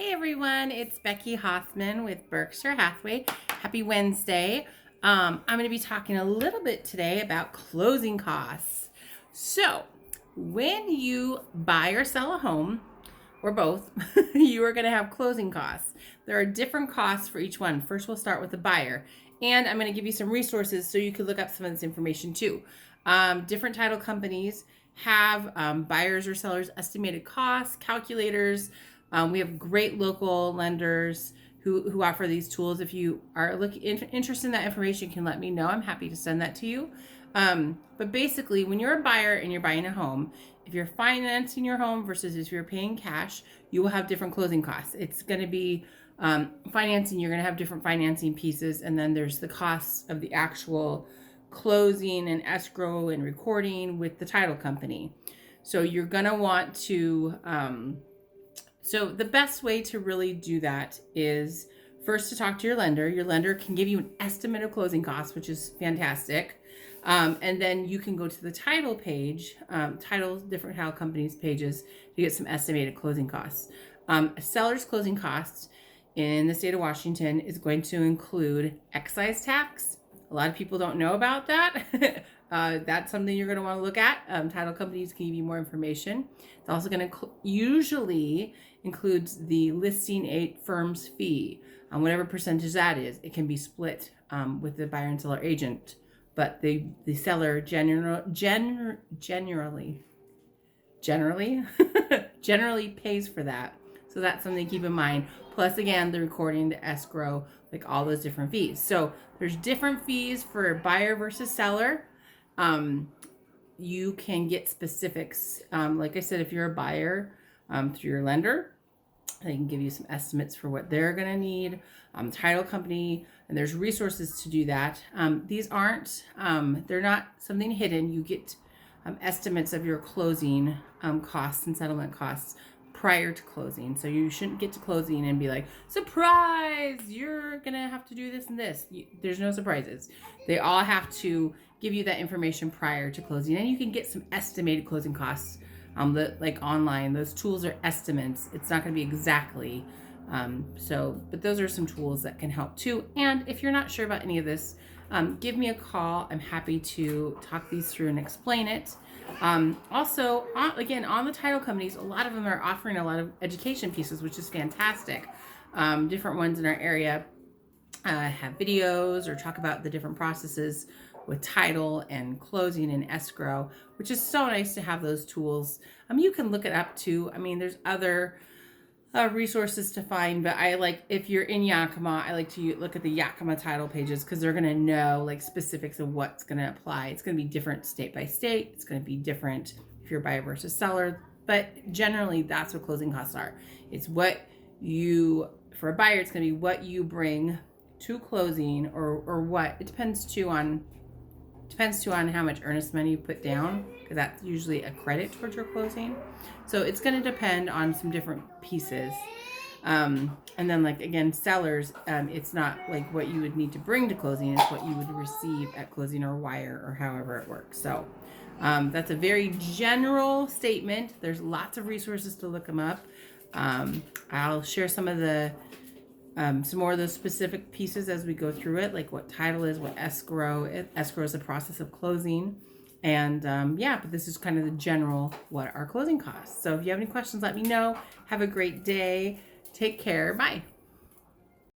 Everyone, it's Becky Hoffman with Berkshire Hathaway. Happy Wednesday. I'm going to be talking a little bit today about closing costs. So, when you buy or sell a home, or both, you are going to have closing costs. There are different costs for each one. First, we'll start with the buyer. And I'm going to give you some resources so you can look up some of this information too. Different title companies have buyers or sellers estimated costs, calculators. We have great local lenders who offer these tools. If you are interested in that information, you can let me know. I'm happy to send that to you. But basically, when you're a buyer and you're buying a home, if you're financing your home versus if you're paying cash, you will have different closing costs. It's going to be financing, you're going to have different financing pieces, and then there's the costs of the actual closing and escrow and recording with the title company. So you're going to want to so the best way to really do that is first to talk to your lender. Your lender can give you an estimate of closing costs, which is fantastic. And then you can go to the title page, different title companies pages to get some estimated closing costs. A seller's closing costs in the state of Washington is going to include excise tax. A lot of people don't know about that. That's something you're going to want to look at. Title companies can give you more information. It's also going to usually includes the listing firm's fee. Whatever percentage that is, it can be split with the buyer and seller agent. But the seller generally pays for that. So that's something to keep in mind. Plus, again, the recording, the escrow, like all those different fees. So there's different fees for buyer versus seller. You can get specifics. Like I said, if you're a buyer through your lender, they can give you some estimates for what they're going to need. Title company, and there's resources to do that. These aren't, they're not something hidden. You get estimates of your closing costs and settlement costs prior to closing. So you shouldn't get to closing and be like, surprise, you're going to have to do this and this. There's no surprises. They all have to give you that information prior to closing. And you can get some estimated closing costs like online. Those tools are estimates. It's not going to be exactly. But those are some tools that can help too. And if you're not sure about any of this, give me a call. I'm happy to talk these through and explain it. Also, again, on the title companies, a lot of them are offering a lot of education pieces, which is fantastic. Different ones in our area have videos or talk about the different processes with title and closing and escrow, which is so nice to have those tools. You can look it up too. I mean, there's other resources to find, but if you're in Yakima, I like to look at the Yakima title pages because they're going to know like specifics of what's going to apply. It's going to be different state by state. It's going to be different if you're buyer versus seller, but generally that's what closing costs are. It's for a buyer, it's going to be what you bring to closing or what, it depends too on how much earnest money you put down, because that's usually a credit towards your closing. So it's going to depend on some different pieces. And then again, sellers, it's not like what you would need to bring to closing, it's what you would receive at closing or wire or however it works. So that's a very general statement. There's lots of resources to look them up. I'll share some more of those specific pieces as we go through it, like what title is, what escrow. Escrow is the process of closing. And but this is kind of the general, what are closing costs. So if you have any questions, let me know. Have a great day. Take care. Bye.